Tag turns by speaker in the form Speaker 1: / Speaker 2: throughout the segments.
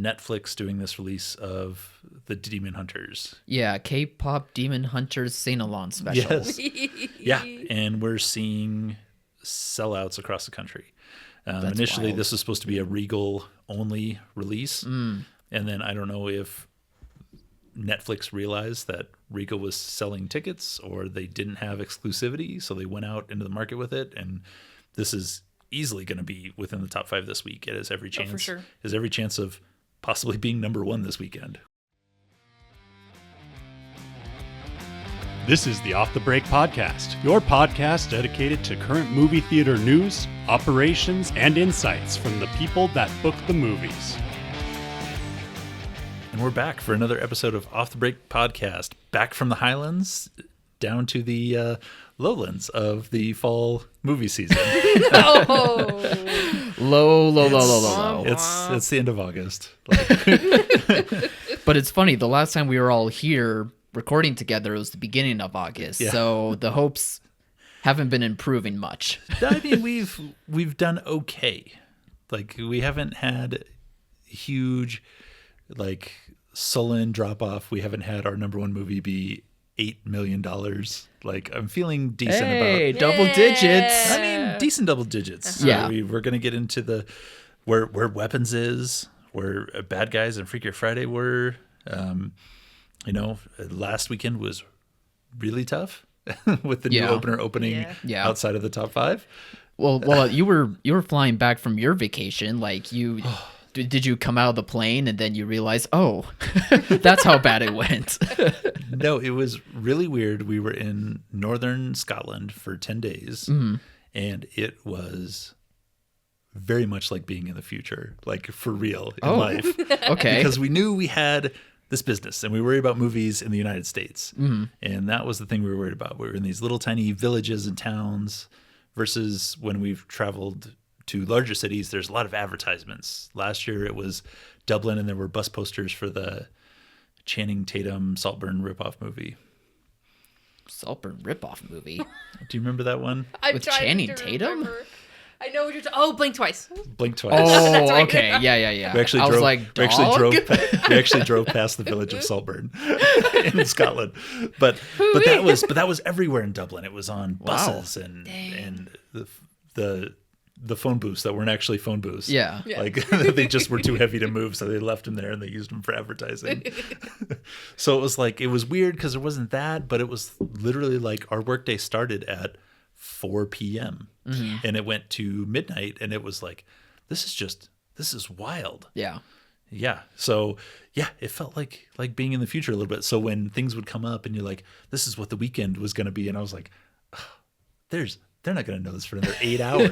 Speaker 1: Netflix doing this release of the Demon Hunters.
Speaker 2: Yeah, K-pop Demon Hunters Sing-Along special.
Speaker 1: Yes. Yeah, and we're seeing sellouts across the country. Initially,
Speaker 2: wild.
Speaker 1: this was supposed to be a Regal-only release, and then I don't know if Netflix realized that Regal was selling tickets or they didn't have exclusivity, so they went out into the market with it, and this is easily going to be within the top 5 this week. It has every chance.
Speaker 3: for sure.
Speaker 1: Has every chance of possibly being number 1 this weekend.
Speaker 4: This is the Off the Break Podcast, your podcast dedicated to current movie theater news, operations, and insights from the people that book the movies.
Speaker 1: And we're back for another episode of Off the Break Podcast, back from the Highlands down to the lowlands of the fall movie season.
Speaker 2: Low.
Speaker 1: It's the end of August.
Speaker 2: But it's funny, the last time we were all here recording together, it was the beginning of August.
Speaker 1: Yeah.
Speaker 2: So the hopes haven't been improving much.
Speaker 1: I mean, we've done okay. Like, we haven't had huge, like, sullen drop off. We haven't had our number 1 movie be $8 million. Like, I'm feeling decent
Speaker 2: Hey,
Speaker 1: about.
Speaker 2: double digits.
Speaker 1: I mean, decent double digits.
Speaker 2: Yeah.
Speaker 1: We're gonna get into the where weapons is, where Bad Guys and Freakier Friday were. Last weekend was really tough with the new opener opening
Speaker 2: Yeah.
Speaker 1: outside of the top 5.
Speaker 2: Well, you were flying back from your vacation. Like, you did you come out of the plane and then you realize, oh, that's how bad it went?
Speaker 1: No, it was really weird. We were in northern Scotland for 10 days, and it was very much like being in the future, like for real in life.
Speaker 2: Okay.
Speaker 1: Because we knew we had this business and we worried about movies in the United States. And that was the thing we were worried about. We were in these little tiny villages and towns versus when we've traveled to larger cities, there's a lot of advertisements. Last year it was Dublin, and there were bus posters for the Channing Tatum Saltburn ripoff movie.
Speaker 2: Saltburn ripoff movie.
Speaker 1: Do you remember that one?
Speaker 3: I'm
Speaker 2: With
Speaker 3: trying
Speaker 2: Channing
Speaker 3: to
Speaker 2: Tatum?
Speaker 3: remember. I know what you're Blink Twice.
Speaker 1: Blink Twice.
Speaker 2: Oh,
Speaker 3: That's right.
Speaker 2: okay. Yeah.
Speaker 1: We actually
Speaker 2: I was
Speaker 1: drove.
Speaker 2: like,
Speaker 1: we actually
Speaker 2: dog?
Speaker 1: we actually drove past the village of Saltburn in Scotland, but that was everywhere in Dublin. It was on buses and the phone booths that weren't actually phone booths.
Speaker 2: Yeah.
Speaker 1: Like they just were too heavy to move, so they left them there and they used them for advertising. So it was weird because there wasn't that, but it was literally like our workday started at 4 p.m. and it went to midnight, and it was like, this is wild.
Speaker 2: Yeah.
Speaker 1: Yeah. So yeah, it felt like being in the future a little bit. So when things would come up and you're like, this is what the weekend was going to be, and I was like, they're not going to know this for another 8 hours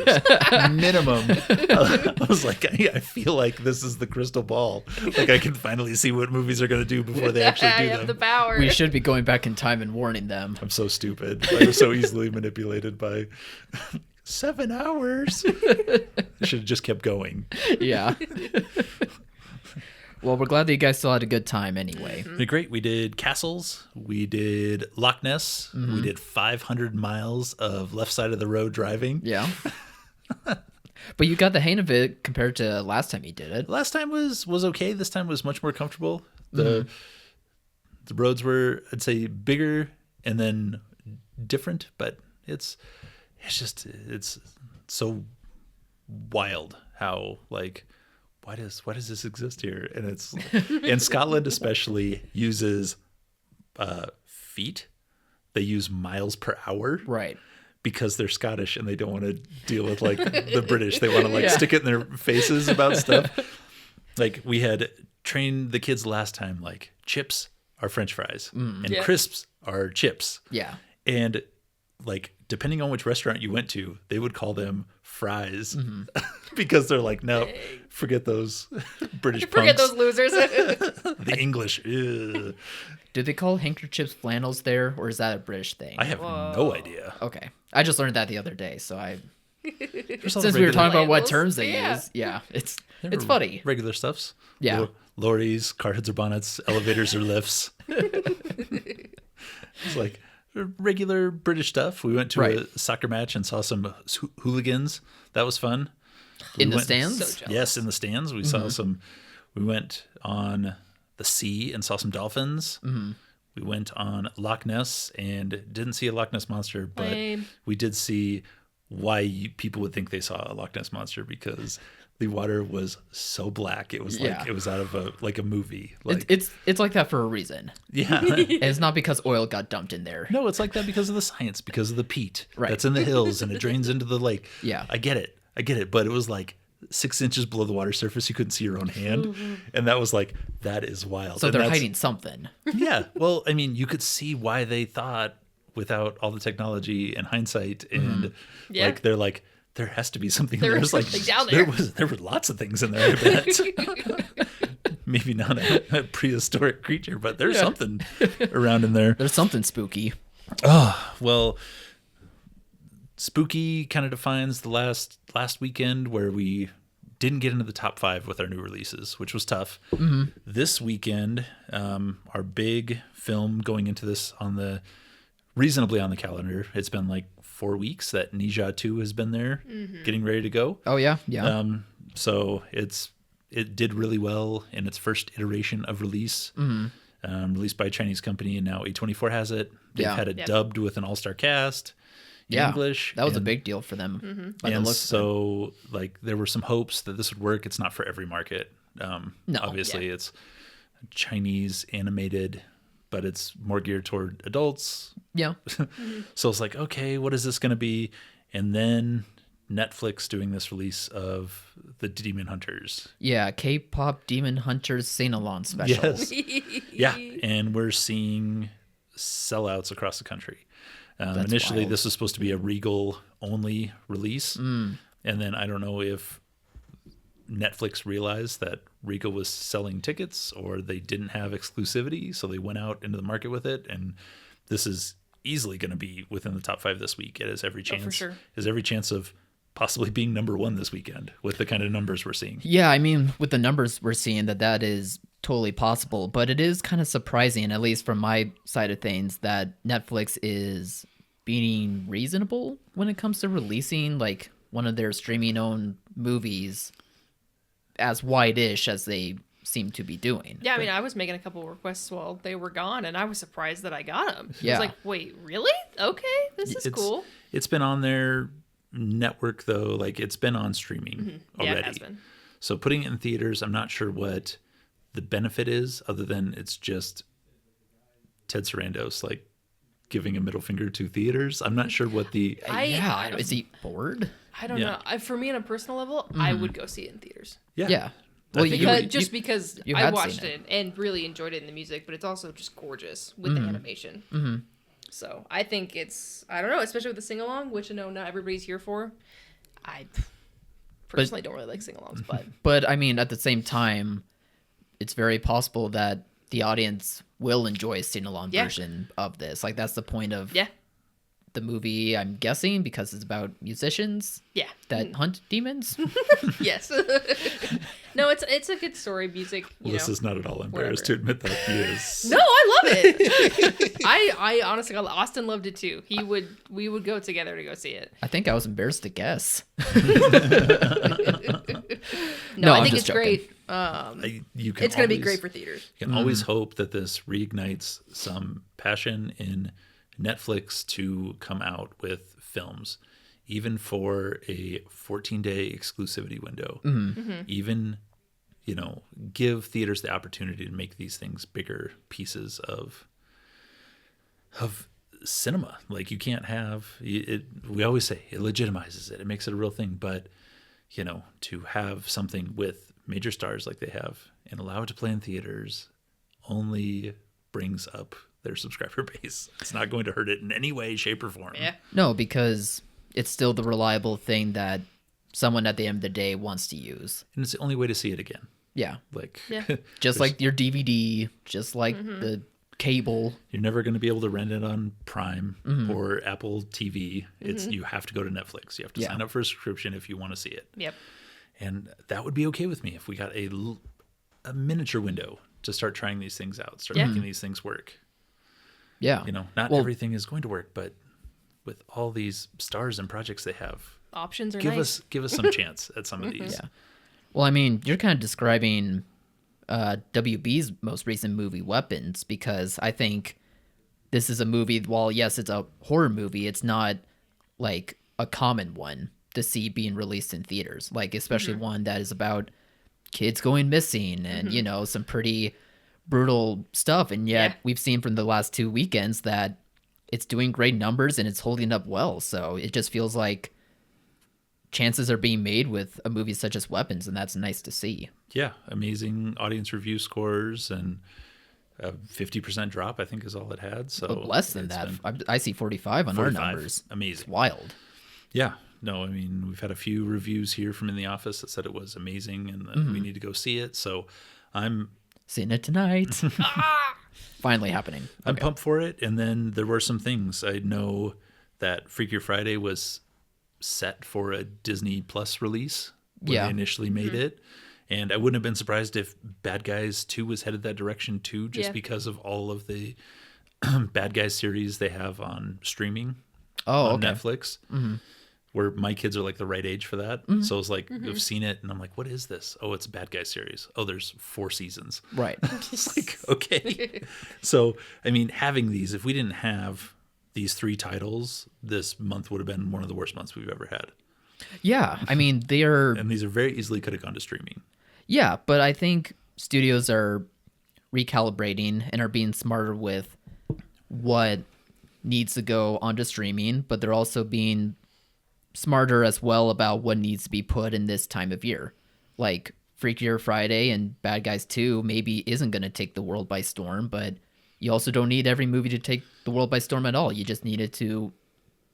Speaker 1: minimum. I was like, I feel like this is the crystal ball. Like I can finally see what movies are going to do before they actually do
Speaker 3: You have the
Speaker 1: them.
Speaker 3: power.
Speaker 2: We should be going back in time and warning them.
Speaker 1: I'm so stupid. I was so easily manipulated by 7 hours. I should have just kept going.
Speaker 2: Yeah. Well, we're glad that you guys still had a good time anyway.
Speaker 1: Great. We did castles. We did Loch Ness. We did 500 miles of left side of the road driving.
Speaker 2: Yeah. But you got the hang of it compared to last time you did it.
Speaker 1: Last time was okay. This time was much more comfortable. The roads were, I'd say, bigger and then different, but it's so wild how like why does this exist here? And it's and Scotland especially uses feet. They use miles per hour.
Speaker 2: Right.
Speaker 1: Because they're Scottish and they don't want to deal with like the British. They want to stick it in their faces about stuff. Like we had trained the kids last time, like chips are French fries and crisps are chips.
Speaker 2: Yeah.
Speaker 1: And like, depending on which restaurant you went to, they would call them fries because they're like, no, forget those British
Speaker 3: Forget
Speaker 1: punks.
Speaker 3: those losers.
Speaker 1: The English. Ugh.
Speaker 2: Do they call handkerchiefs flannels there, or is that a British thing?
Speaker 1: I have no idea.
Speaker 2: Okay. I just learned that the other day, so
Speaker 1: There's all
Speaker 2: since
Speaker 1: the
Speaker 2: we were
Speaker 1: regular-
Speaker 2: talking about what
Speaker 3: Labels.
Speaker 2: terms they
Speaker 3: Yeah.
Speaker 2: use, it's funny.
Speaker 1: regular stuffs.
Speaker 2: Yeah.
Speaker 1: Lorries, car hoods or bonnets, elevators or lifts. It's like regular British stuff. We went to
Speaker 2: Right.
Speaker 1: a soccer match and saw some hooligans. That was fun.
Speaker 2: In the
Speaker 1: went-
Speaker 2: stands?
Speaker 3: So jealous.
Speaker 1: Yes, in the stands. We saw some We went on the sea and saw some dolphins.
Speaker 2: Mm-hmm.
Speaker 1: We went on Loch Ness and didn't see a Loch Ness monster, but
Speaker 3: Lame.
Speaker 1: we did see why people would think they saw a Loch Ness monster, because the water was so black. It was like it was out of a movie. Like
Speaker 2: It's like that for a reason.
Speaker 1: yeah.
Speaker 2: And it's not because oil got dumped in there.
Speaker 1: No, it's like that because of the science, because of the peat
Speaker 2: Right.
Speaker 1: that's in the hills and it drains into the lake.
Speaker 2: Yeah.
Speaker 1: I get it. But it was like 6 inches below the water surface. You couldn't see your own hand. And that was like, that is wild.
Speaker 2: So
Speaker 1: And
Speaker 2: they're
Speaker 1: that's-
Speaker 2: hiding something.
Speaker 1: Yeah. Well, I mean, you could see why they thought, without all the technology and hindsight, and
Speaker 3: Yeah.
Speaker 1: like, they're like, there has to be something.
Speaker 3: There
Speaker 1: There
Speaker 3: was
Speaker 1: was like,
Speaker 3: something down there.
Speaker 1: there were lots of things in there, I bet. Maybe not a prehistoric creature, but there's something around in there.
Speaker 2: There's something spooky.
Speaker 1: Well, spooky kind of defines the last weekend where we didn't get into the top 5 with our new releases, which was tough. This weekend, our big film going into this reasonably on the calendar. It's been like 4 weeks that Ninja 2 has been there, getting ready to go.
Speaker 2: Oh yeah, yeah.
Speaker 1: So it did really well in its first iteration of release. Released by a Chinese company, and now A24 has it. They've
Speaker 2: Yeah.
Speaker 1: had it
Speaker 3: Yep.
Speaker 1: dubbed with an all-star cast in English.
Speaker 2: That was a
Speaker 1: and-
Speaker 2: big deal for them. By the
Speaker 1: And
Speaker 2: looks of it.
Speaker 1: so, like, there were some hopes that this would work. It's not for every market.
Speaker 2: No.
Speaker 1: Obviously, it's Chinese animated, but it's more geared toward adults.
Speaker 2: Yeah.
Speaker 1: So it's like, okay, what is this going to be? And then Netflix doing this release of the Demon Hunters.
Speaker 2: Yeah, K-pop Demon Hunters sing-along special.
Speaker 1: Yes. Yeah. And we're seeing sellouts across the country. Initially,
Speaker 2: wild.
Speaker 1: this was supposed to be a Regal only release. And then I don't know if Netflix realized that Regal was selling tickets or they didn't have exclusivity. So they went out into the market with it. And this is easily going to be within the top 5 this week. It has every chance.
Speaker 3: for sure.
Speaker 1: Has every chance of possibly being number 1 this weekend with the kind of numbers we're seeing.
Speaker 2: Yeah, I mean, with the numbers we're seeing, that is totally possible. But it is kind of surprising, at least from my side of things, that Netflix is being reasonable when it comes to releasing like one of their streaming-owned movies as wide-ish as they seem to be doing.
Speaker 3: Yeah, I mean, I was making a couple requests while they were gone, and I was surprised that I got them. I
Speaker 2: Yeah.
Speaker 3: was like, wait, really? Okay, this is cool.
Speaker 1: It's been on their network, though. Like, it's been on streaming already.
Speaker 3: Yeah, it has been.
Speaker 1: So putting it in theaters, I'm not sure what the benefit is, other than it's just Ted Sarandos like giving a middle finger to theaters. I'm not sure what the
Speaker 2: Is he bored?
Speaker 3: I don't
Speaker 1: Yeah.
Speaker 3: know. For me, on a personal level, I would go see it in theaters.
Speaker 2: Yeah. Well,
Speaker 1: think
Speaker 2: you,
Speaker 1: it
Speaker 3: Because, just because
Speaker 2: you
Speaker 3: I
Speaker 2: had
Speaker 3: watched
Speaker 2: seen
Speaker 3: it and really enjoyed it in the music, but it's also just gorgeous with the animation. Mm-hmm. So I think I don't know, especially with the sing along, which I know not everybody's here for. I personally don't really like sing alongs, but
Speaker 2: But I mean, at the same time, it's very possible that the audience will enjoy a sing-along
Speaker 3: Yeah.
Speaker 2: version of this. Like, that's the point of
Speaker 3: yeah,
Speaker 2: the movie, I'm guessing, because it's about musicians
Speaker 3: yeah,
Speaker 2: that hunt demons.
Speaker 3: yes. No, it's a good story, music.
Speaker 1: Alyssa's not at all embarrassed to admit that he is.
Speaker 3: No, I love it. I honestly, Austin loved it too. We would go together to go see it.
Speaker 2: I think I was embarrassed to guess.
Speaker 3: No, I
Speaker 2: I'm
Speaker 3: think
Speaker 2: just
Speaker 3: it's great.
Speaker 1: You can
Speaker 3: It's going to be
Speaker 1: always-
Speaker 3: great for theaters.
Speaker 1: You can always hope that this reignites some passion in Netflix to come out with films, even for a 14-day exclusivity window. Even, give theaters the opportunity to make these things bigger pieces of cinema. Like, you can't have it. We always say it legitimizes it. It makes it a real thing. But, to have something with major stars like they have and allow it to play in theaters only brings up their subscriber base. It's not going to hurt it in any way, shape, or form.
Speaker 3: Yeah.
Speaker 2: No, because it's still the reliable thing that someone at the end of the day wants to use.
Speaker 1: And it's the only way to see it again.
Speaker 2: Yeah.
Speaker 1: Like,
Speaker 3: Yeah.
Speaker 2: Just like your DVD, just like the cable.
Speaker 1: you're never going to be able to rent it on Prime or Apple TV. You have to go to Netflix. You have to
Speaker 2: Yeah.
Speaker 1: sign up for a subscription if you want to see it.
Speaker 3: Yep.
Speaker 1: And that would be okay with me if we got a miniature window to start trying these things out, start
Speaker 3: Yeah.
Speaker 1: making these things work.
Speaker 2: Yeah.
Speaker 1: Not
Speaker 2: Well,
Speaker 1: everything is going to work, but with all these stars and projects they have,
Speaker 3: Options are
Speaker 1: give
Speaker 3: nice.
Speaker 1: us some chance at some of these.
Speaker 2: Yeah. Well, I mean, you're kind of describing WB's most recent movie, Weapons, because I think this is a movie, while yes, it's a horror movie, it's not like a common one to see being released in theaters, like especially one that is about kids going missing and, you know, some pretty brutal stuff. And yet we've seen from the last 2 weekends that it's doing great numbers and it's holding up well. So it just feels like chances are being made with a movie such as Weapons, and that's nice to see.
Speaker 1: Yeah, amazing audience review scores, and a 50% drop, I think, is all it had. So
Speaker 2: less than that. I see 45 on
Speaker 1: 45.
Speaker 2: our numbers.
Speaker 1: Amazing.
Speaker 2: It's wild.
Speaker 1: Yeah. No, I mean, we've had a few reviews here from in the office that said it was amazing and that we need to go see it. So I'm
Speaker 2: seeing it tonight. Finally happening.
Speaker 1: I'm pumped for it. And then there were some things. I know that Freakier Friday was set for a Disney Plus release when they initially made it. And I wouldn't have been surprised if Bad Guys 2 was headed that direction too, just because of all of the Bad Guys series they have on streaming on Netflix, where my kids are like the right age for that. So it's like, I've seen it and I'm like, what is this? Oh, it's a Bad Guys series. Oh, there's 4 seasons.
Speaker 2: Right.
Speaker 1: It's like, okay. So, I mean, having these, if we didn't have these 3 titles, this month would have been one of the worst months we've ever had.
Speaker 2: Yeah. I mean,
Speaker 1: and these are very easily could have gone to streaming.
Speaker 2: Yeah, but I think studios are recalibrating and are being smarter with what needs to go onto streaming, but they're also being smarter as well about what needs to be put in this time of year. Like Freakier Friday and Bad Guys 2 maybe isn't going to take the world by storm, but you also don't need every movie to take the world by storm at all. You just need it to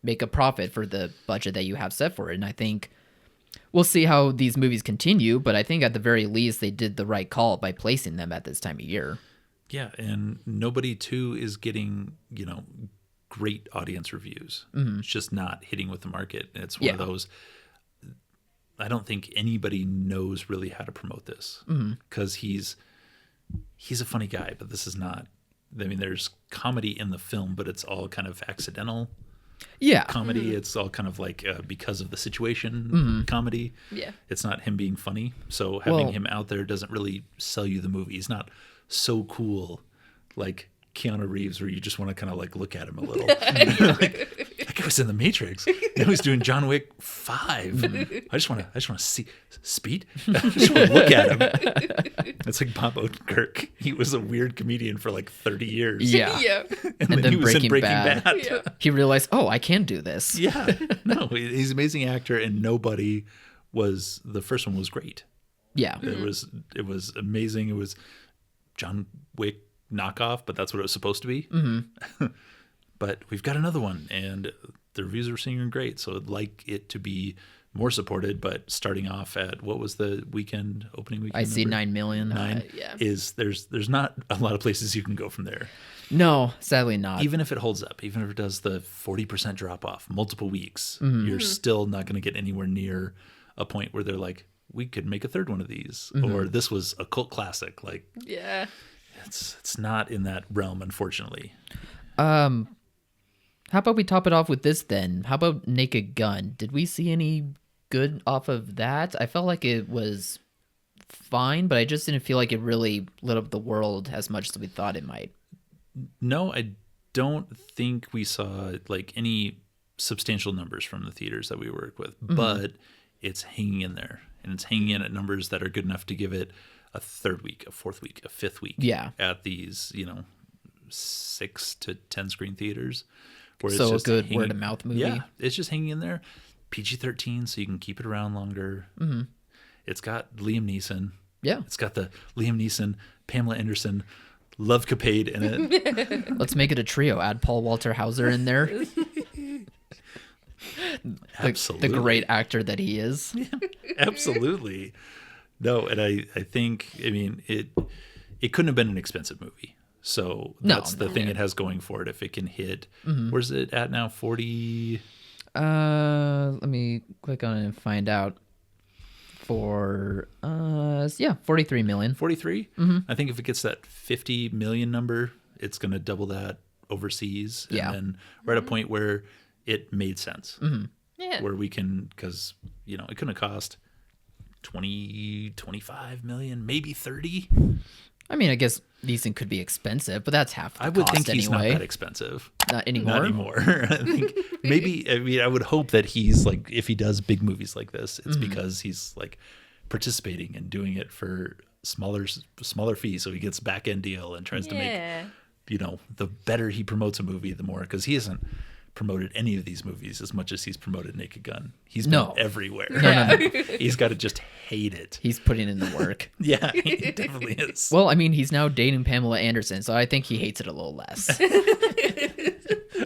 Speaker 2: make a profit for the budget that you have set for it. And I think we'll see how these movies continue, but I think at the very least they did the right call by placing them at this time of year.
Speaker 1: Yeah, and Nobody 2 is getting, great audience reviews. It's just not hitting with the market. It's one of those, I don't think anybody knows really how to promote this because he's a funny guy, but this is not, I mean, there's comedy in the film, but it's all kind of accidental. Comedy. It's all kind of like because of the situation comedy. It's not him being funny. So having him out there doesn't really sell you the movie. He's not so cool like Keanu Reeves, where you just want to kind of like look at him a little. Like, that guy was in The Matrix. Now he's doing John Wick 5. I just want to see Speed. I just want to look at him. It's like Bob Odenkirk. He was a weird comedian for like 30 years.
Speaker 2: And
Speaker 1: then he was in Breaking Bad.
Speaker 2: He realized, oh, I can do this.
Speaker 1: No, he's an amazing actor, and Nobody was, the first one was great. It was amazing. It was John Wick knockoff, but that's what it was supposed to be. But we've got another one, and the reviews are seeing great, so I'd like it to be more supported. But starting off at, what was the opening weekend?
Speaker 2: I see 9 million.
Speaker 1: 9 is there's not a lot of places you can go from there.
Speaker 2: No, sadly not.
Speaker 1: Even if it holds up, even if it does the 40% drop off multiple weeks, you're still not going to get anywhere near a point where they're like, we could make a third one of these, or this was a cult classic. Like, it's not in that realm, unfortunately.
Speaker 2: How about we top it off with this then? How about Naked Gun? Did we see any good off of that? I felt like it was fine, but I just didn't feel like it really lit up the world as much as we thought it might.
Speaker 1: No, I don't think we saw like any substantial numbers from the theaters that we work with, but it's hanging in there, and it's hanging in at numbers that are good enough to give it a 3rd week, a 4th week, a 5th week at these, 6 to 10 screen theaters. Where
Speaker 2: so
Speaker 1: it's just
Speaker 2: a good word of mouth movie.
Speaker 1: Yeah, it's just hanging in there. PG-13, so you can keep it around longer. It's got Liam Neeson. It's got the Liam Neeson, Pamela Anderson, Love Capade in it.
Speaker 2: Let's make it a trio. Add Paul Walter Hauser in there.
Speaker 1: Absolutely.
Speaker 2: The great actor that he is.
Speaker 1: Absolutely. No, and I think, I mean, it couldn't have been an expensive movie. So that's the thing it has going for it. If it can hit, where's it at now? 40?
Speaker 2: Let me click on it and find out. For 43 million.
Speaker 1: 43? I think if it gets that 50 million number, it's going to double that overseas. And then we're at a point where it made sense. Where we can, because, it couldn't have cost 20, 25 million, maybe 30.
Speaker 2: I mean, I guess these things could be expensive, but that's half the
Speaker 1: I would
Speaker 2: cost
Speaker 1: think he's
Speaker 2: anyway.
Speaker 1: not that expensive.
Speaker 2: Not anymore?
Speaker 1: Not anymore. I think maybe, I mean, I would hope that he's like, if he does big movies like this, it's because he's like participating and doing it for smaller fees. So he gets back end deal and tries to make, you know, the better he promotes a movie, the more, because he hasn't promoted any of these movies as much as he's promoted Naked Gun. He's been everywhere.
Speaker 2: No.
Speaker 1: He's got to just hate it.
Speaker 2: He's putting in the work.
Speaker 1: Yeah, he definitely is.
Speaker 2: Well, I mean, he's now dating Pamela Anderson, so I think he hates it a little less.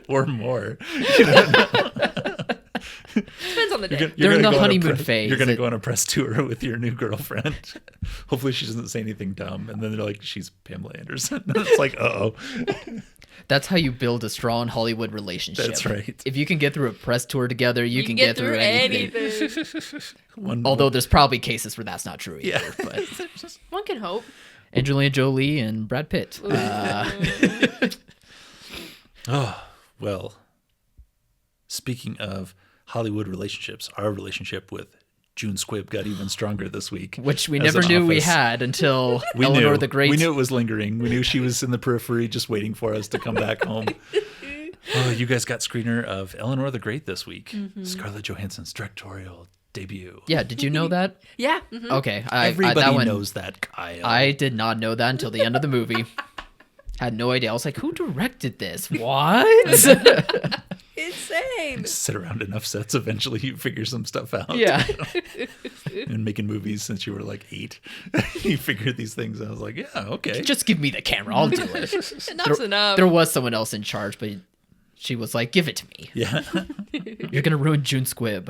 Speaker 1: Or more.
Speaker 3: Depends on the day.
Speaker 2: They're in the
Speaker 1: go on a
Speaker 2: honeymoon phase.
Speaker 1: You're going to go on a press tour with your new girlfriend. Hopefully she doesn't say anything dumb. And then they're like, she's Pamela Anderson. It's like, uh-oh.
Speaker 2: That's how you build a strong Hollywood relationship.
Speaker 1: That's right.
Speaker 2: If you can get through a press tour together, you can get through anything. Although there's probably cases where that's not true either.
Speaker 1: Yeah.
Speaker 2: But
Speaker 3: One can hope.
Speaker 2: Angelina Jolie and Brad Pitt.
Speaker 1: Oh, well, speaking of Hollywood relationships, our relationship with June Squibb got even stronger this week.
Speaker 2: Which we
Speaker 1: as
Speaker 2: never
Speaker 1: an
Speaker 2: knew we
Speaker 1: office.
Speaker 2: had until
Speaker 1: We
Speaker 2: Eleanor
Speaker 1: knew.
Speaker 2: the Great.
Speaker 1: We knew it was lingering. We knew she was in the periphery just waiting for us to come back home. Oh, you guys got screener of Eleanor the Great this week. Scarlett Johansson's directorial debut.
Speaker 2: Yeah, did you know that?
Speaker 3: Yeah.
Speaker 2: Okay.
Speaker 1: Everybody
Speaker 2: that one,
Speaker 1: knows that, Kyle.
Speaker 2: I did not know that until the end of the movie. Had no idea. I was like, who directed this? What?
Speaker 3: Insane.
Speaker 1: Sit around enough sets, eventually you figure some stuff out.
Speaker 2: Yeah.
Speaker 1: And making movies since you were like 8. You figured these things out. I was like, yeah, okay.
Speaker 2: Just give me the camera. I'll do it.
Speaker 3: Enough's enough.
Speaker 2: There was someone else in charge, but she was like, give it to me.
Speaker 1: Yeah.
Speaker 2: You're going to ruin June Squibb.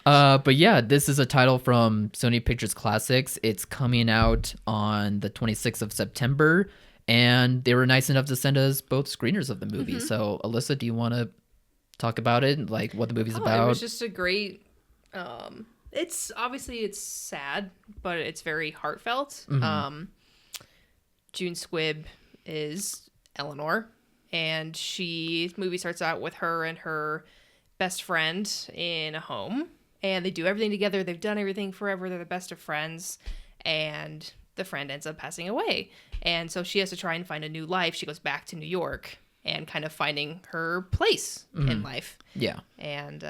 Speaker 2: But yeah, this is a title from Sony Pictures Classics. It's coming out on the 26th of September, and they were nice enough to send us both screeners of the movie. So, Alyssa, do you want to talk about it? Like, what the movie's about?
Speaker 3: It was just a great... it's obviously it's sad, but it's very heartfelt. June Squibb is Eleanor, and movie starts out with her and her best friend in a home, and they do everything together. They've done everything forever. They're the best of friends, and the friend ends up passing away, and so she has to try and find a new life. She goes back to New York and kind of finding her place in life.
Speaker 2: Yeah.
Speaker 3: And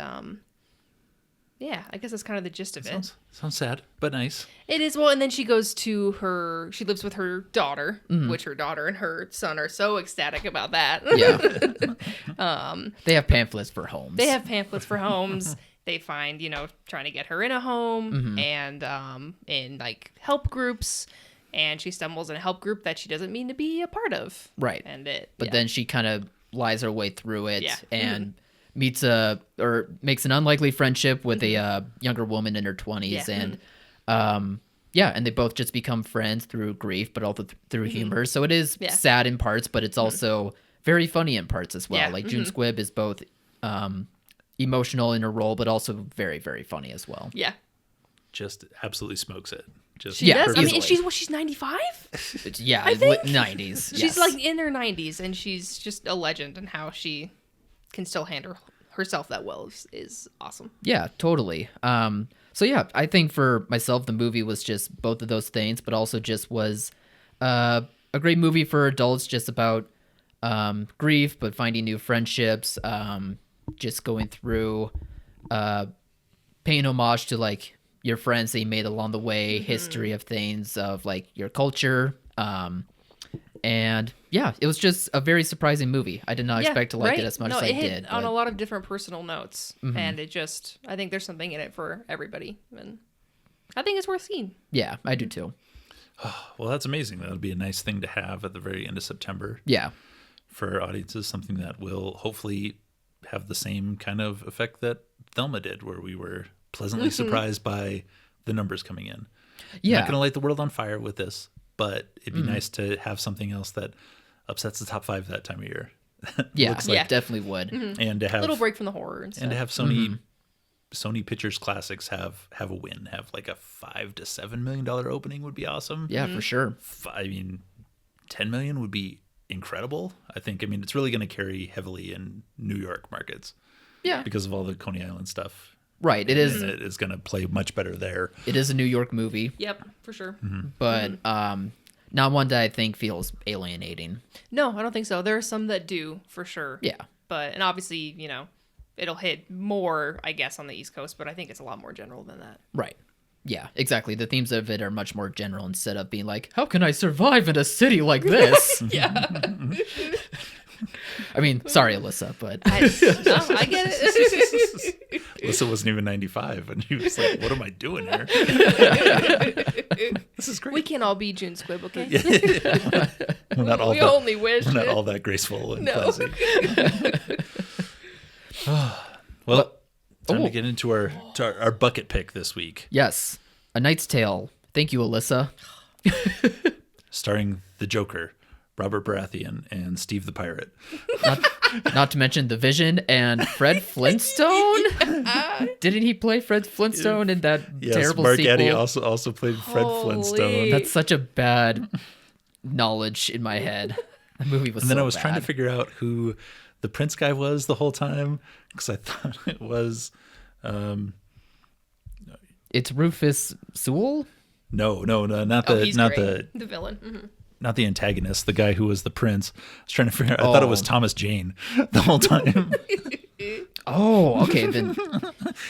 Speaker 3: yeah, I guess that's kind of the gist of it.
Speaker 1: Sounds sad, but nice.
Speaker 3: It is. Well, and then she goes to she lives with her daughter, which her daughter and her son are so ecstatic about that.
Speaker 2: Yeah. They have pamphlets for homes.
Speaker 3: They have pamphlets for homes. They find, trying to get her in a home and in like help groups. And she stumbles in a help group that she doesn't mean to be a part of.
Speaker 2: Right. But then she kind of lies her way through it and makes an unlikely friendship with a younger woman in her 20s. And and they both just become friends through grief, but also through humor. So it is sad in parts, but it's also very funny in parts as well.
Speaker 3: Yeah.
Speaker 2: Like June Squibb is both emotional in her role, but also very, very funny as well.
Speaker 3: Yeah.
Speaker 1: Just absolutely smokes it. Just
Speaker 3: She does. I mean,
Speaker 1: perfectly.
Speaker 3: she's 95?
Speaker 2: Yeah,
Speaker 3: I think.
Speaker 2: 90s.
Speaker 3: She's
Speaker 2: yes.
Speaker 3: like in her 90s, and she's just a legend, and how she can still handle herself that well is awesome.
Speaker 2: Yeah, totally. So yeah, I think for myself, the movie was just both of those things, but also just was a great movie for adults, just about grief, but finding new friendships, just going through, paying homage to like your friends that you made along the way, history of things, of like your culture. And yeah, it was just a very surprising movie. I did not expect to like it as much as I
Speaker 3: hit
Speaker 2: did.
Speaker 3: on
Speaker 2: but-
Speaker 3: a lot of different personal notes, and I think there's something in it for everybody, and I think it's worth seeing.
Speaker 2: Yeah, I do too.
Speaker 1: Well, that's amazing. That'll be a nice thing to have at the very end of September
Speaker 2: Yeah.
Speaker 1: for our audiences, something that will hopefully have the same kind of effect that Thelma did, where we were pleasantly surprised by the numbers coming in.
Speaker 2: Yeah.
Speaker 1: Not going to light the world on fire with this, but it'd be nice to have something else that upsets the top 5 that time of year.
Speaker 2: Yeah,
Speaker 1: Looks
Speaker 2: like
Speaker 3: like-
Speaker 2: definitely would.
Speaker 1: And to have
Speaker 3: Little break from the horror and stuff.
Speaker 1: and to have Sony Pictures Classics have a win, have like a $5 to $7 million opening would be awesome.
Speaker 2: Yeah, for sure.
Speaker 1: I mean, 10 million would be incredible. I think. I mean, it's really going to carry heavily in New York markets
Speaker 3: Yeah.
Speaker 1: because of all the Coney Island stuff
Speaker 2: Right. It is.
Speaker 1: And it is going to play much better there.
Speaker 2: It is a New York movie,
Speaker 3: Yep, for sure.
Speaker 2: but not one that I think feels alienating.
Speaker 3: No, I don't think so. There are some that do, for sure.
Speaker 2: Yeah.
Speaker 3: And obviously, it'll hit more, I guess, on the East Coast, but I think it's a lot more general than that.
Speaker 2: Right. Yeah, exactly. The themes of it are much more general instead of being like, how can I survive in a city like this?
Speaker 3: Yeah.
Speaker 2: I mean, sorry, Alyssa, but
Speaker 3: I get it.
Speaker 1: Alyssa wasn't even 95, and she was like, what am I doing here? This is great.
Speaker 3: We can all be June Squibb, okay?
Speaker 1: We're not all
Speaker 3: We only wish.
Speaker 1: We're not all that graceful and
Speaker 3: No.
Speaker 1: classy. Well, time to get into our bucket pick this week.
Speaker 2: yes, A Knight's Tale. Thank you, Alyssa.
Speaker 1: Starring the Joker, Robert Baratheon, and Steve the Pirate.
Speaker 2: Not to mention The Vision and Fred Flintstone. Didn't he play Fred Flintstone in that
Speaker 1: Yes,
Speaker 2: terrible
Speaker 1: Mark
Speaker 2: sequel?
Speaker 1: Eddy also played Fred
Speaker 3: Holy.
Speaker 1: Flintstone.
Speaker 2: That's such a bad knowledge in my head. The movie was
Speaker 1: And then
Speaker 2: so
Speaker 1: I was trying to
Speaker 2: bad.
Speaker 1: figure out who the Prince guy was the whole time, because I thought it was
Speaker 2: It's Rufus Sewell?
Speaker 1: no, not
Speaker 3: Oh,
Speaker 1: the
Speaker 3: he's
Speaker 1: not
Speaker 3: great.
Speaker 1: the
Speaker 3: The villain. Mm-hmm.
Speaker 1: not the antagonist, the guy who was the prince. I was trying to figure out. I thought it was
Speaker 2: Oh.
Speaker 1: Thomas Jane the whole time.
Speaker 2: Oh, okay. Then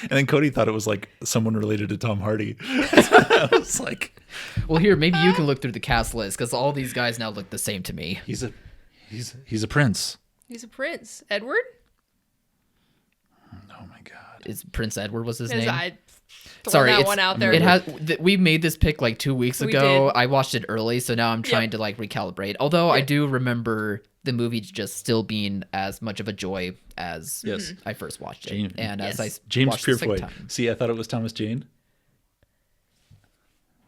Speaker 1: And then Cody thought it was like someone related to Tom Hardy. I was like,
Speaker 2: well, here maybe you can look through the cast list because all these guys now look the same to me.
Speaker 1: he's a prince.
Speaker 3: He's a prince. Edward?
Speaker 1: Oh my god.
Speaker 2: Is Prince Edward was his
Speaker 3: Is
Speaker 2: name?
Speaker 3: I
Speaker 2: Sorry,
Speaker 3: that
Speaker 2: it's,
Speaker 3: one out there.
Speaker 2: It has. We made this pick like 2 weeks
Speaker 3: We
Speaker 2: ago.
Speaker 3: did.
Speaker 2: I watched it early, so now I'm trying to like recalibrate. Although I do remember the movie just still being as much of a joy as
Speaker 1: Yes.
Speaker 2: I first watched it,
Speaker 1: James-
Speaker 2: and as I
Speaker 1: James
Speaker 2: watched it the second
Speaker 1: Purefoy.
Speaker 2: time.
Speaker 1: See, I thought it was Thomas Jane.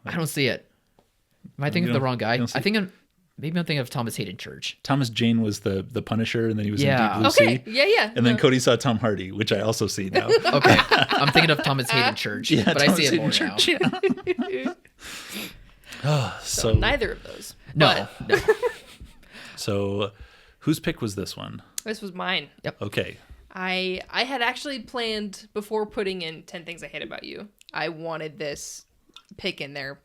Speaker 2: I don't see it. Am I thinking
Speaker 1: You
Speaker 2: of the
Speaker 1: don't-
Speaker 2: wrong guy?
Speaker 1: you don't see
Speaker 2: I think I'm thinking of Thomas Hayden Church.
Speaker 1: Thomas Jane was the Punisher, and then he was
Speaker 2: Yeah.
Speaker 1: in Deep Blue
Speaker 3: Okay.
Speaker 1: Sea.
Speaker 3: Yeah.
Speaker 1: And then
Speaker 3: No.
Speaker 1: Cody saw Tom Hardy, which I also see now.
Speaker 2: Okay, I'm thinking of Thomas Hayden Church, but I see it more now.
Speaker 1: Yeah.
Speaker 3: So neither of those.
Speaker 2: No, no.
Speaker 1: So, whose pick was this one?
Speaker 3: This was mine.
Speaker 1: Okay.
Speaker 3: I had actually planned before putting in 10 Things I Hate About You. I wanted this pick in there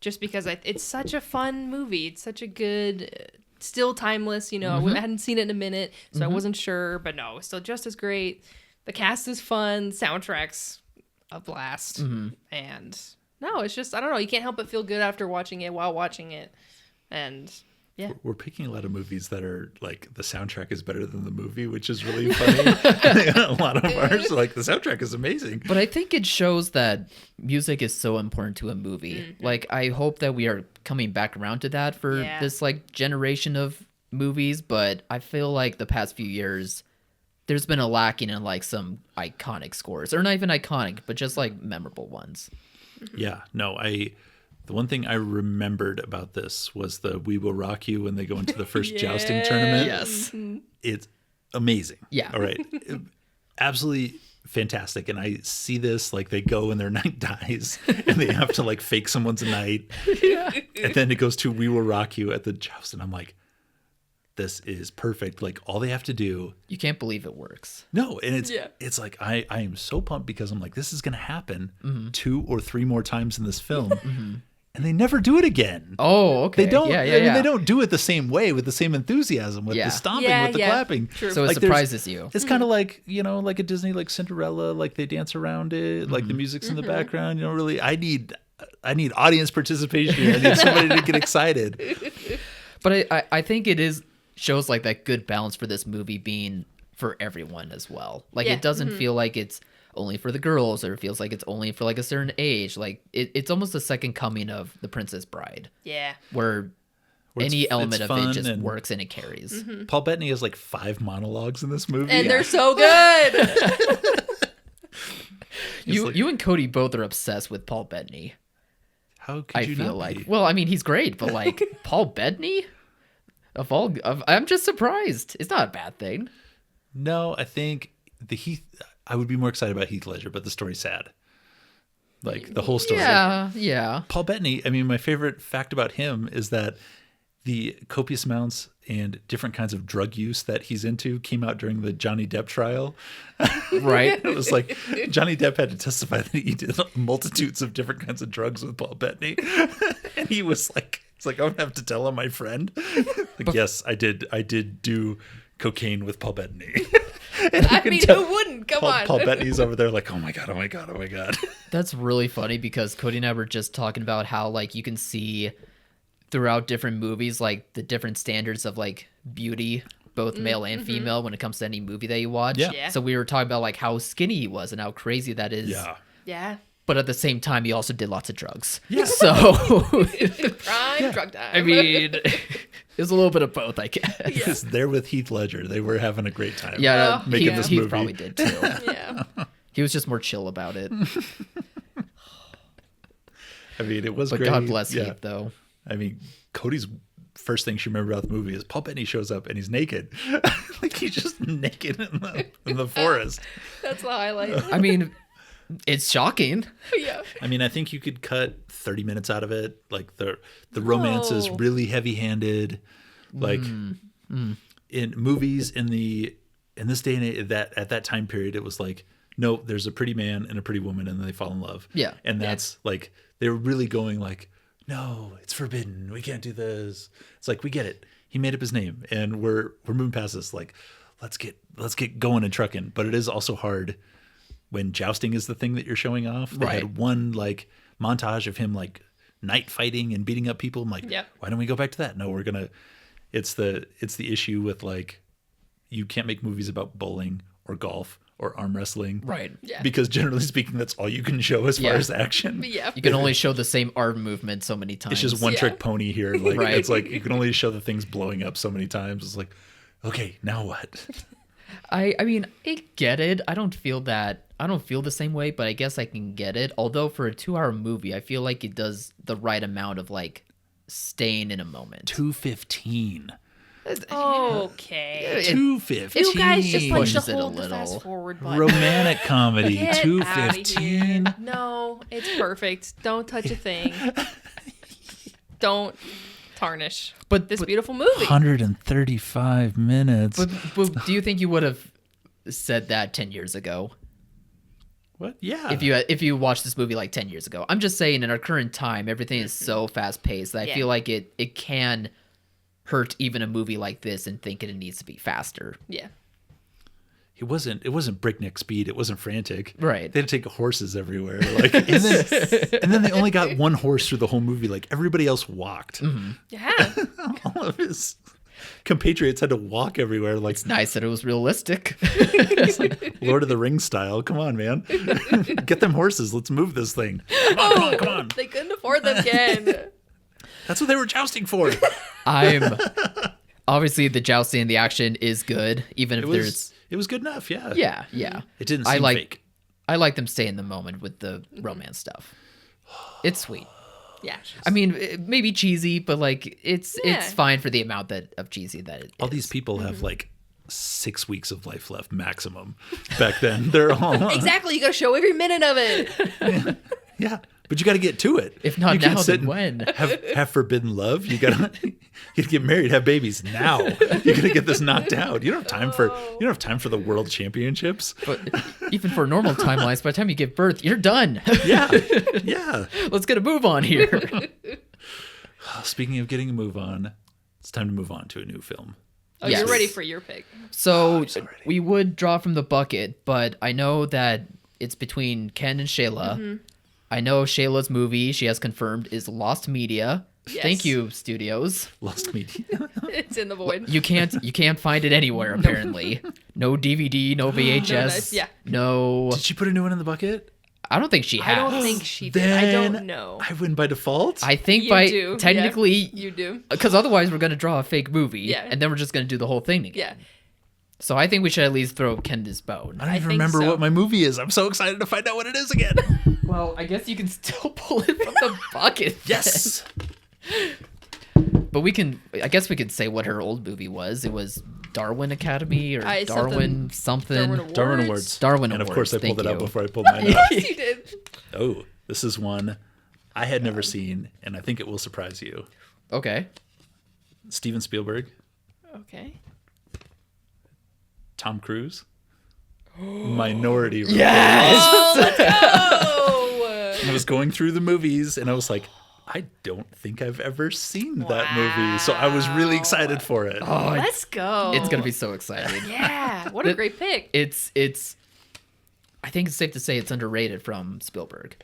Speaker 3: just because it's such a fun movie. It's such a good, still timeless, I hadn't seen it in a minute, so I wasn't sure, but no, it's still just as great. The cast is fun, soundtrack's a blast. And no, it's just, I don't know, you can't help but feel good after watching it while watching it. And yeah.
Speaker 1: We're picking a lot of movies that are like the soundtrack is better than the movie, which is really funny. A lot of ours, like the soundtrack is amazing.
Speaker 2: But I think it shows that music is so important to a movie. Like, I hope that we are coming back around to that for
Speaker 3: Yeah.
Speaker 2: this like generation of movies. But I feel like the past few years, there's been a lacking in like some iconic scores, or not even iconic, but just like memorable ones.
Speaker 1: Yeah, no, the one thing I remembered about this was the "We Will Rock You" when they go into the first jousting tournament.
Speaker 2: Yes.
Speaker 1: It's amazing.
Speaker 2: Yeah.
Speaker 1: All right. Absolutely fantastic. And I see this, like they go and their knight dies and they have to like fake someone's knight. Yeah. And then it goes to "We Will Rock You" at the joust. And I'm like, this is perfect. Like all they have to do.
Speaker 2: You can't believe it works.
Speaker 1: No. And it's
Speaker 3: Yeah.
Speaker 1: it's like I am so pumped because I'm like, this is going to happen 2 or 3 more times in this film. And they never do it again.
Speaker 2: Oh, okay.
Speaker 1: They don't.
Speaker 2: Yeah,
Speaker 1: I mean,
Speaker 2: yeah.
Speaker 1: they don't do it the same way with the same enthusiasm, with
Speaker 2: Yeah.
Speaker 1: the stomping,
Speaker 3: Yeah,
Speaker 1: with the
Speaker 3: yeah.
Speaker 1: clapping.
Speaker 3: True.
Speaker 2: So it
Speaker 1: Like, there's-
Speaker 2: surprises you.
Speaker 1: It's kind of like like a Disney, like Cinderella, like they dance around it, like the music's in the background. Really, I need audience participation here. I need somebody to get excited.
Speaker 2: But I think it shows like that good balance for this movie being for everyone as well. Like
Speaker 3: Yeah.
Speaker 2: it doesn't feel like it's only for the girls, or it feels like it's only for like a certain age. Like it's almost a second coming of The Princess Bride,
Speaker 3: Yeah.
Speaker 2: where
Speaker 1: Where
Speaker 2: any
Speaker 1: it's
Speaker 2: element of
Speaker 1: fun
Speaker 2: it just
Speaker 1: and-
Speaker 2: works and it carries.
Speaker 1: Paul Bettany has like 5 monologues in this movie.
Speaker 3: And they're so good.
Speaker 2: You and Cody both are obsessed with Paul Bettany.
Speaker 1: How could
Speaker 2: I
Speaker 1: you
Speaker 2: feel
Speaker 1: not
Speaker 2: like.
Speaker 1: be?
Speaker 2: Well, I mean, he's great, but like Paul Bettany, I'm just surprised. It's not a bad thing.
Speaker 1: No, I think I would be more excited about Heath Ledger, but the story's sad. Like the whole story.
Speaker 2: Yeah.
Speaker 1: Paul Bettany, I mean, my favorite fact about him is that the copious amounts and different kinds of drug use that he's into came out during the Johnny Depp trial.
Speaker 2: Right.
Speaker 1: It was like Johnny Depp had to testify that he did multitudes of different kinds of drugs with Paul Bettany. And he was like, it's like, I'm gonna have to tell on my friend. Like, yes, I did do cocaine with Paul Bettany.
Speaker 3: I mean, who wouldn't? Come on.
Speaker 1: Paul Bettany's over there like, oh my God.
Speaker 2: That's really funny because Cody and I were just talking about how like you can see throughout different movies like the different standards of like beauty, both male and female, when it comes to any movie that you watch.
Speaker 3: Yeah.
Speaker 2: So we were talking about like how skinny he was and how crazy that is.
Speaker 3: Yeah.
Speaker 2: But at the same time, he also did lots of drugs.
Speaker 1: Yeah.
Speaker 2: So
Speaker 3: Prime drug time.
Speaker 2: I mean, it was a little bit of both, I guess.
Speaker 1: He was there with Heath Ledger. They were having a great time.
Speaker 2: Yeah,
Speaker 1: making this
Speaker 2: he
Speaker 1: movie.
Speaker 2: probably did too.
Speaker 3: Yeah.
Speaker 2: He was just more chill about it.
Speaker 1: I mean, it was
Speaker 2: But
Speaker 1: great.
Speaker 2: God bless
Speaker 1: yeah.
Speaker 2: Heath, though.
Speaker 1: I mean, Cody's first thing she remembered about the movie is Paul Bettany shows up and he's naked. Like he's just naked in the forest.
Speaker 3: That's the highlight.
Speaker 2: I mean, it's shocking.
Speaker 3: Yeah.
Speaker 1: I mean, I think you could cut 30 minutes out of it. Like the romance is really heavy-handed. Like in movies in this day and age, at that time period, it was like, no, there's a pretty man and a pretty woman and then they fall in love.
Speaker 2: Yeah.
Speaker 1: And that's like, they were really going like, no, it's forbidden. We can't do this. It's like, we get it. He made up his name and we're moving past this. Like, let's get going and trucking. But it is also hard when jousting is the thing that you're showing off. They
Speaker 2: Right.
Speaker 1: had one like montage of him like night fighting and beating up people. I'm like, why don't we go back to that? No, we're gonna. It's the issue with like, you can't make movies about bowling or golf or arm wrestling,
Speaker 2: Right.
Speaker 3: Yeah.
Speaker 1: Because generally speaking, that's all you can show as far
Speaker 2: Yeah.
Speaker 1: as action.
Speaker 3: Yeah.
Speaker 2: You can only show the same arm movement so many times.
Speaker 1: It's just one trick pony here. Like
Speaker 2: Right.
Speaker 1: it's like you can only show the things blowing up so many times. It's like, okay, now what?
Speaker 2: I mean, I get it. I don't feel the same way, but I guess I can get it. Although for a 2-hour movie, I feel like it does the right amount of like staying in a moment.
Speaker 1: 2:15.
Speaker 3: Okay.
Speaker 1: 2:15.
Speaker 3: You guys just like
Speaker 2: pushes
Speaker 3: to
Speaker 2: it a
Speaker 3: hold the
Speaker 2: little.
Speaker 3: fast forward button.
Speaker 1: Romantic comedy.
Speaker 3: Get outta
Speaker 1: 2:15.
Speaker 3: here. No, it's perfect. Don't touch a thing. Don't tarnish
Speaker 2: But
Speaker 3: this beautiful movie.
Speaker 1: 135 minutes.
Speaker 2: But do you think you would have said that 10 years ago?
Speaker 1: What? Yeah.
Speaker 2: If you watched this movie like 10 years ago? I'm just saying in our current time, everything is so fast paced that I feel like it can hurt even a movie like this and think it needs to be faster.
Speaker 3: Yeah.
Speaker 1: It wasn't breakneck speed. It wasn't frantic.
Speaker 2: Right.
Speaker 1: They had to take horses everywhere. Like, and then they only got one horse through the whole movie. Like everybody else walked.
Speaker 3: Yeah.
Speaker 1: All of his compatriots had to walk everywhere. Like
Speaker 2: It's nice that it was realistic.
Speaker 1: it's like Lord of the Rings style. Come on, man. Get them horses. Let's move this thing. Come on.
Speaker 3: They couldn't afford them again.
Speaker 1: That's what they were jousting for.
Speaker 2: Obviously the jousting and the action is good, even if there's
Speaker 1: It was good enough. Yeah.
Speaker 2: yeah.
Speaker 1: It didn't seem fake.
Speaker 2: I like them staying in the moment with the romance stuff. It's sweet.
Speaker 3: Yeah.
Speaker 2: I mean, it may be cheesy, but like it's
Speaker 3: Yeah.
Speaker 2: fine for the amount of cheesy that it
Speaker 1: All
Speaker 2: is.
Speaker 1: these people have like 6 weeks of life left maximum. Back then, they're all
Speaker 3: Exactly. You gotta show every minute of it.
Speaker 1: yeah. But you got to get to it.
Speaker 2: If not
Speaker 1: you can't
Speaker 2: now,
Speaker 1: sit
Speaker 2: then
Speaker 1: and
Speaker 2: when?
Speaker 1: Have forbidden love. You gotta get married, have babies now. You're gonna get this knocked out. You don't have time for the world championships.
Speaker 2: But even for normal timelines, by the time you give birth, you're done.
Speaker 1: Yeah, yeah.
Speaker 2: Let's get a move on here.
Speaker 1: Speaking of getting a move on, it's time to move on to a new film.
Speaker 3: Oh,
Speaker 2: Yes.
Speaker 3: you're ready for your pick.
Speaker 2: So
Speaker 1: so ready.
Speaker 2: we would draw from the bucket, but I know that it's between Ken and Shayla. I know Shayla's movie, she has confirmed, is Lost Media.
Speaker 3: Yes.
Speaker 2: Thank you, studios.
Speaker 1: Lost Media.
Speaker 3: It's in the void.
Speaker 2: You can't find it anywhere apparently. No DVD, no VHS.
Speaker 3: nice. Yeah.
Speaker 2: No.
Speaker 1: Did she put a new one in the bucket?
Speaker 2: I don't think she has.
Speaker 3: I don't think she did. I
Speaker 1: Then
Speaker 3: don't know.
Speaker 1: I win by default.
Speaker 2: I think
Speaker 3: You
Speaker 2: by
Speaker 3: do,
Speaker 2: technically
Speaker 3: You do.
Speaker 2: because otherwise we're gonna draw a fake movie,
Speaker 3: Yeah.
Speaker 2: and then we're just gonna do the whole thing again.
Speaker 3: Yeah.
Speaker 2: So I think we should at least throw Kenda's bone.
Speaker 1: I don't even
Speaker 3: think
Speaker 1: remember
Speaker 3: so.
Speaker 1: what my movie is. I'm so excited to find out what it is again.
Speaker 2: Well, I guess you can still pull it from the bucket.
Speaker 1: Yes.
Speaker 2: But we can. I guess we could say what her old movie was. It was Darwin Academy or
Speaker 3: Something-
Speaker 2: Darwin something.
Speaker 1: Darwin Awards.
Speaker 2: Darwin
Speaker 1: And of
Speaker 2: Awards,
Speaker 1: course I pulled
Speaker 2: thank
Speaker 1: it out
Speaker 2: you.
Speaker 1: before I pulled mine out.
Speaker 3: Yes, you did.
Speaker 1: Oh, this is one I had never seen, and I think it will surprise you.
Speaker 2: Okay.
Speaker 1: Steven Spielberg,
Speaker 3: Okay.
Speaker 1: Tom Cruise. Minority Report.
Speaker 3: Oh,
Speaker 1: I was going through the movies and I was like, I don't think I've ever seen that movie. So I was really excited for it.
Speaker 2: Oh,
Speaker 3: let's go.
Speaker 2: it's gonna be so exciting.
Speaker 3: Yeah, what a great pick.
Speaker 2: It's. I think it's safe to say it's underrated from Spielberg.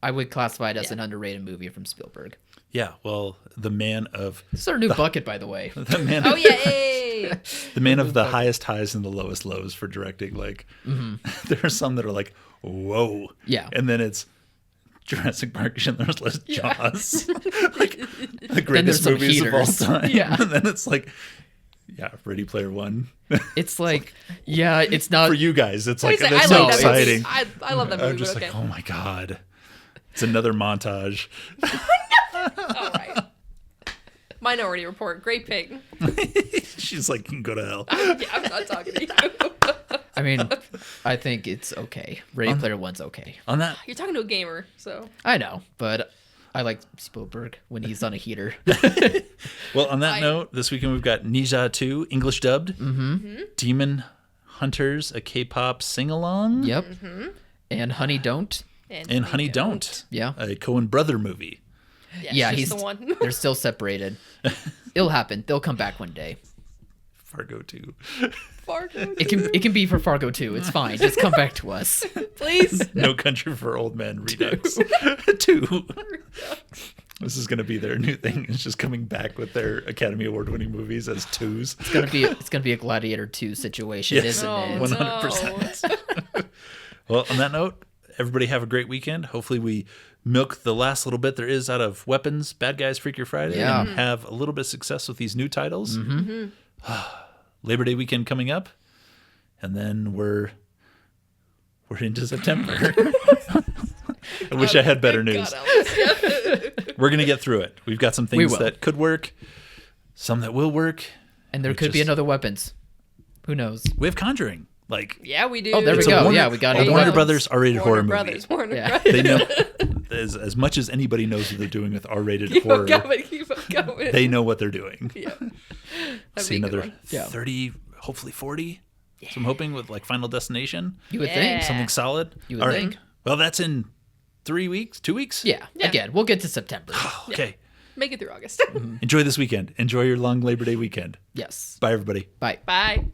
Speaker 2: I would classify it as an underrated movie from Spielberg.
Speaker 1: Yeah, well, the man of
Speaker 2: This is our new bucket, by the way.
Speaker 1: the man
Speaker 3: Oh yeah, hey.
Speaker 1: the man of the highest highs and the lowest lows for directing. Like there are some that are like, whoa.
Speaker 2: Yeah.
Speaker 1: And then it's Jurassic Park, Schindler's List, Jaws. Like the greatest
Speaker 2: some
Speaker 1: movies of all
Speaker 2: heaters.
Speaker 1: time.
Speaker 2: Yeah.
Speaker 1: And then it's like, yeah, Ready Player One.
Speaker 2: It's like, yeah, it's not.
Speaker 1: For you guys, it's like,
Speaker 3: I
Speaker 1: that's
Speaker 3: like
Speaker 1: so
Speaker 3: that
Speaker 1: exciting.
Speaker 3: movie. I love that movie.
Speaker 1: I'm just
Speaker 3: but
Speaker 1: like,
Speaker 3: okay.
Speaker 1: oh my God. It's another montage.
Speaker 3: All right. Minority Report, great pick.
Speaker 1: She's like, you can go to hell.
Speaker 3: Yeah, I'm not talking to you.
Speaker 2: I mean, I think it's okay. Ready Player One's okay.
Speaker 1: On that,
Speaker 3: You're talking to a gamer, so.
Speaker 2: I know, but I like Spielberg when he's on a heater.
Speaker 1: well, on that note, this weekend we've got Ninja 2, English dubbed, Demon Hunters, a K-pop sing-along,
Speaker 2: Yep. And Honey Don't.
Speaker 1: and Honey Don't,
Speaker 2: Yeah.
Speaker 1: a Coen brother movie.
Speaker 2: Yeah,
Speaker 3: she's
Speaker 2: he's
Speaker 3: the one.
Speaker 2: they're still separated. It'll happen. They'll come back one day.
Speaker 1: Fargo 2.
Speaker 3: Fargo.
Speaker 2: It can be for Fargo too. It's fine. Just come back to us.
Speaker 3: Please.
Speaker 1: No Country for Old Men Redux 2. This is going to be their new thing. It's just coming back with their Academy Award winning movies as twos.
Speaker 2: It's gonna be a Gladiator 2 situation,
Speaker 1: Yes.
Speaker 2: isn't
Speaker 3: Oh,
Speaker 2: it?
Speaker 1: 100%. Well, on that note, everybody have a great weekend. Hopefully we milk the last little bit there is out of Weapons, Bad Guys, Freak Your Friday,
Speaker 2: Yeah.
Speaker 1: and have a little bit of success with these new titles. Labor Day weekend coming up, and then we're into September. I wish I had better news.
Speaker 3: God, Alyssa.
Speaker 1: We're going to get through it. We've got some things
Speaker 2: will.
Speaker 1: that could work, some that will work.
Speaker 2: And there
Speaker 1: We
Speaker 2: could be
Speaker 1: just-
Speaker 2: another Weapons. Who knows?
Speaker 1: We have Conjuring. Like,
Speaker 3: Yeah, we do.
Speaker 2: Oh, there we
Speaker 1: it's a
Speaker 2: go.
Speaker 1: Warner-
Speaker 2: Yeah, we got
Speaker 1: a
Speaker 2: another
Speaker 1: Warner
Speaker 2: Weapons.
Speaker 1: Brothers R-rated horror
Speaker 3: Warner
Speaker 1: movie.
Speaker 3: Brothers. Warner
Speaker 2: Yeah.
Speaker 1: They
Speaker 3: Brothers.
Speaker 1: know as much as anybody knows what they're doing with R-rated
Speaker 3: Keep
Speaker 1: horror.
Speaker 3: on going. Keep on going.
Speaker 1: They know what they're doing.
Speaker 3: Yeah.
Speaker 1: See
Speaker 3: be a good
Speaker 1: another
Speaker 3: one.
Speaker 2: Yeah.
Speaker 1: 30, hopefully 40. So I'm hoping with like Final Destination,
Speaker 2: You would
Speaker 3: Yeah.
Speaker 2: think.
Speaker 1: something solid.
Speaker 2: You would
Speaker 1: All right.
Speaker 2: think.
Speaker 1: Well, that's in 3 weeks, 2 weeks.
Speaker 2: Yeah.
Speaker 3: Yeah.
Speaker 2: Again, we'll get to September.
Speaker 1: Okay.
Speaker 3: Make it through August.
Speaker 1: Enjoy this weekend. Enjoy your long Labor Day weekend.
Speaker 2: Yes.
Speaker 1: Bye, everybody.
Speaker 2: Bye.
Speaker 3: Bye.